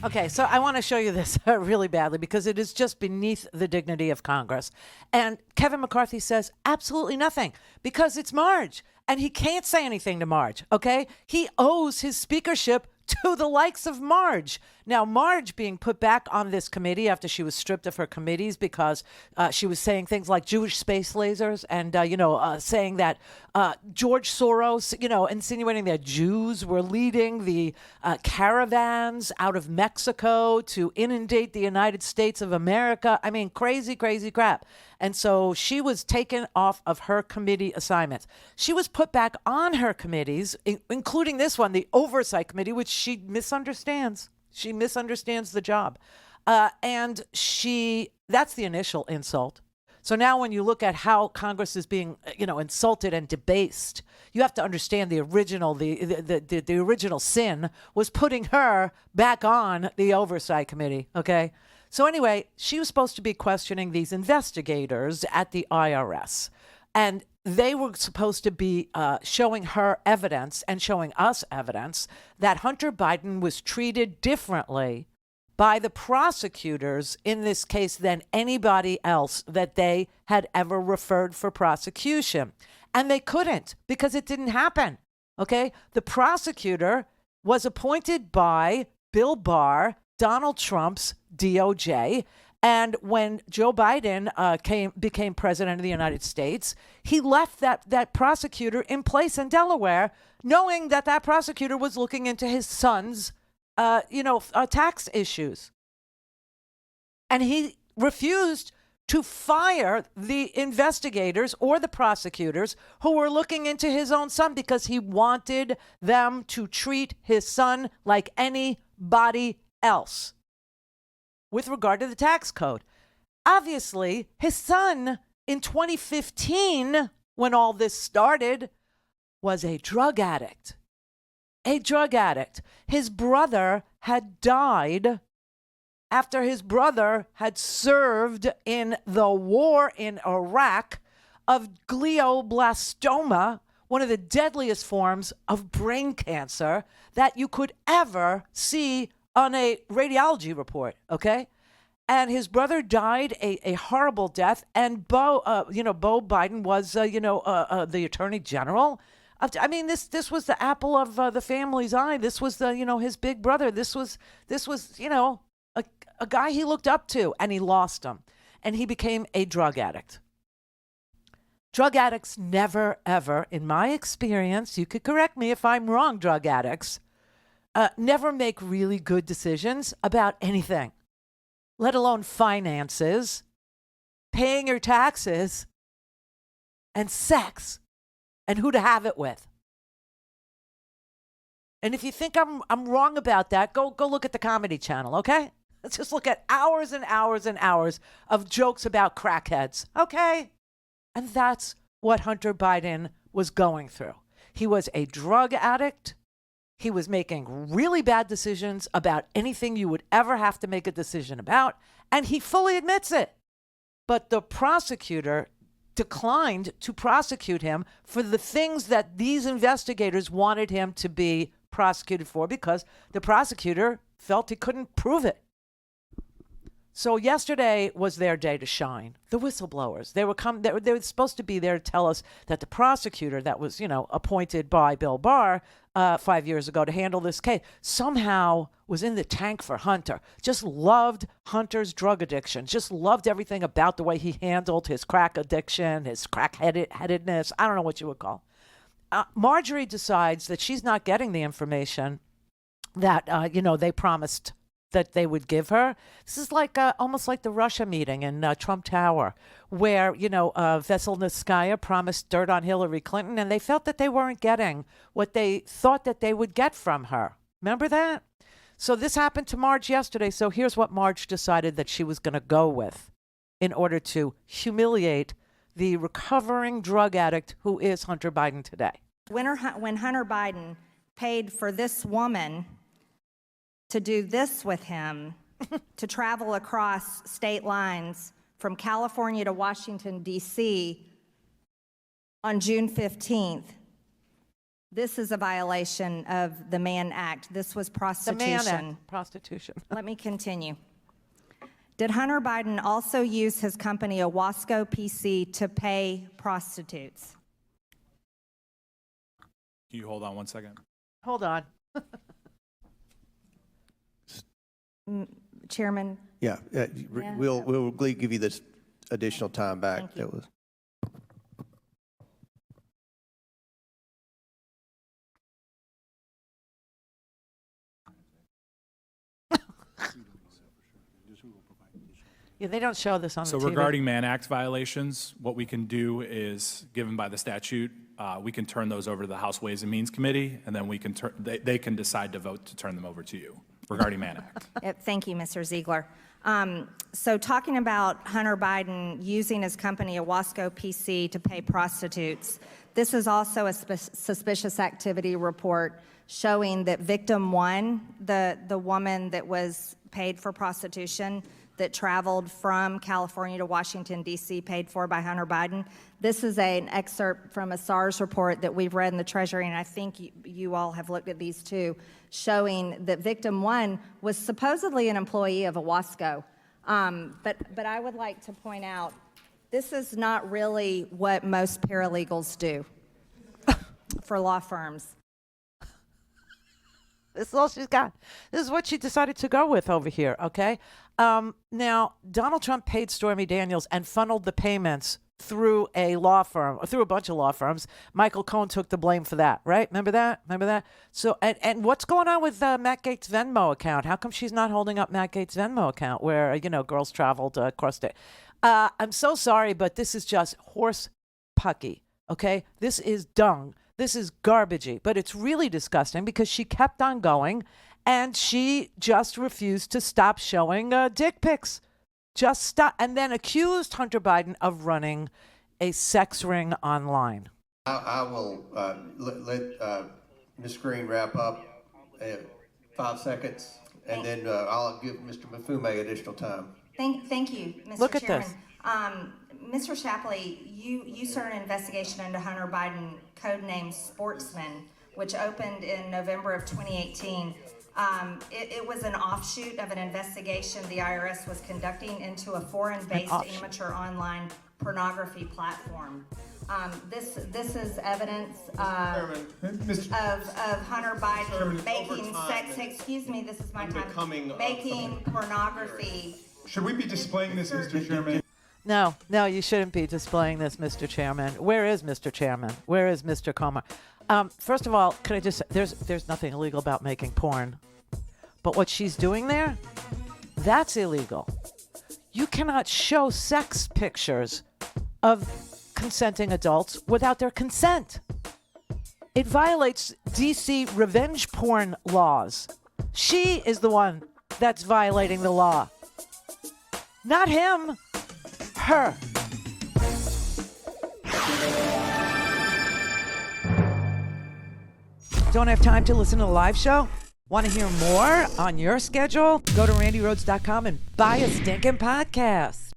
Okay, so I want to show you this really badly because it is just beneath the dignity of Congress. And Kevin McCarthy says absolutely nothing because it's Marge and he can't say anything to Marge, okay? He owes his speakership to the likes of Marge. Now, Marge being put back on this committee after she was stripped of her committees because she was saying things like Jewish space lasers and, saying that George Soros, insinuating that Jews were leading the caravans out of Mexico to inundate the United States of America. I mean, crazy, crazy crap. And so she was taken off of her committee assignments. She was put back on her committees, including this one, the Oversight Committee, which she misunderstands. She misunderstands the job. And that's the initial insult. So now when you look at how Congress is being, insulted and debased, you have to understand the original sin was putting her back on the Oversight Committee, okay? So anyway, she was supposed to be questioning these investigators at the IRS. And they were supposed to be showing her evidence and showing us evidence that Hunter Biden was treated differently by the prosecutors in this case than anybody else that they had ever referred for prosecution. And they couldn't because it didn't happen. Okay? The prosecutor was appointed by Bill Barr, Donald Trump's DOJ. And when Joe Biden became president of the United States, he left that prosecutor in place in Delaware, knowing that prosecutor was looking into his son's, tax issues. And he refused to fire the investigators or the prosecutors who were looking into his own son because he wanted them to treat his son like anybody else with regard to the tax code. Obviously, his son in 2015, when all this started, was a drug addict. A drug addict. His brother had died after his brother had served in the war in Iraq of glioblastoma, one of the deadliest forms of brain cancer that you could ever see on a radiology report, okay? And his brother died a horrible death. And Beau Biden was, the attorney general. I mean, this was the apple of the family's eye. This was his big brother. This was a guy he looked up to, and he lost him, and he became a drug addict. Drug addicts never, ever, in my experience, you could correct me if I'm wrong, drug addicts, never make really good decisions about anything, let alone finances, paying your taxes, and sex, and who to have it with. And if you think I'm wrong about that, go look at the Comedy Channel, okay? Let's just look at hours and hours and hours of jokes about crackheads, okay? And that's what Hunter Biden was going through. He was a drug addict. He was making really bad decisions about anything you would ever have to make a decision about, and he fully admits it. But the prosecutor declined to prosecute him for the things that these investigators wanted him to be prosecuted for because the prosecutor felt he couldn't prove it. So yesterday was their day to shine. The whistleblowers. They were supposed to be there to tell us that the prosecutor that was, appointed by Bill Barr 5 years ago to handle this case somehow was in the tank for Hunter. Just loved Hunter's drug addiction. Just loved everything about the way he handled his crack addiction, his crack-headedness. I don't know what you would call. Marjorie decides that she's not getting the information that they promised that they would give her. This is like almost like the Russia meeting in Trump Tower, where Veselnitskaya promised dirt on Hillary Clinton, and they felt that they weren't getting what they thought that they would get from her. Remember that? So this happened to Marge yesterday. So here's what Marge decided that she was going to go with in order to humiliate the recovering drug addict who is Hunter Biden today. When Hunter Biden paid for this woman to do this with him, to travel across state lines from California to Washington, D.C. on June 15th, This is a violation of the Mann Act. This was The prostitution. man act, prostitution. Let me continue. Did Hunter Biden also use his company, Owasco PC, to pay prostitutes? Can you hold on one second? Hold on. Chairman, Yeah, we'll give you this additional time back. Thank you. That was. Yeah, they don't show this on So the TV. regarding Mann Act violations, what we can do is, given by the statute, we can turn those over to the House Ways and Means Committee, and then we can they can decide to vote to turn them over to you regarding Mann Act. Thank you, Mr. Ziegler. So talking about Hunter Biden using his company, Owasco PC, to pay prostitutes, this is also a suspicious activity report showing that victim one, the woman that was paid for prostitution, that traveled from California to Washington, D.C., paid for by Hunter Biden. This is an excerpt from a SARS report that we've read in the Treasury, and I think you all have looked at these too, showing that victim one was supposedly an employee of Owasco. But I would like to point out, this is not really what most paralegals do for law firms. This is all she's got. This is what she decided to go with over here, okay? Now, Donald Trump paid Stormy Daniels and funneled the payments through a law firm, or through a bunch of law firms. Michael Cohen took the blame for that, right? Remember that? Remember that? So, and what's going on with Matt Gaetz' Venmo account? How come she's not holding up Matt Gaetz' Venmo account where, girls traveled across state? I'm so sorry, but this is just horse pucky, okay? This is dung. This is garbagey, but it's really disgusting because she kept on going and she just refused to stop showing dick pics. Just stop. And then accused Hunter Biden of running a sex ring online. I will let Ms. Green wrap up 5 seconds, and then I'll give Mr. Mafume additional time. Thank you, Mr. Look at Chairman. this. Mr. Shapley, you started an investigation into Hunter Biden, codenamed Sportsman, which opened in November of 2018. It was an offshoot of an investigation the IRS was conducting into a foreign-based amateur online pornography platform. This is evidence of Hunter Biden making sex. Excuse me, this is my time. Making pornography. Should we be displaying this, Mr. Chairman? No, you shouldn't be displaying this, Mr. Chairman. Where is Mr. Chairman? Where is Mr. Comer? First of all, could I just say, there's nothing illegal about making porn. But what she's doing there, that's illegal. You cannot show sex pictures of consenting adults without their consent. It violates DC revenge porn laws. She is the one that's violating the law. Not him. Her. Don't have time to listen to the live show? Want to hear more on your schedule? Go to randyrhodes.com and buy a stinking podcast.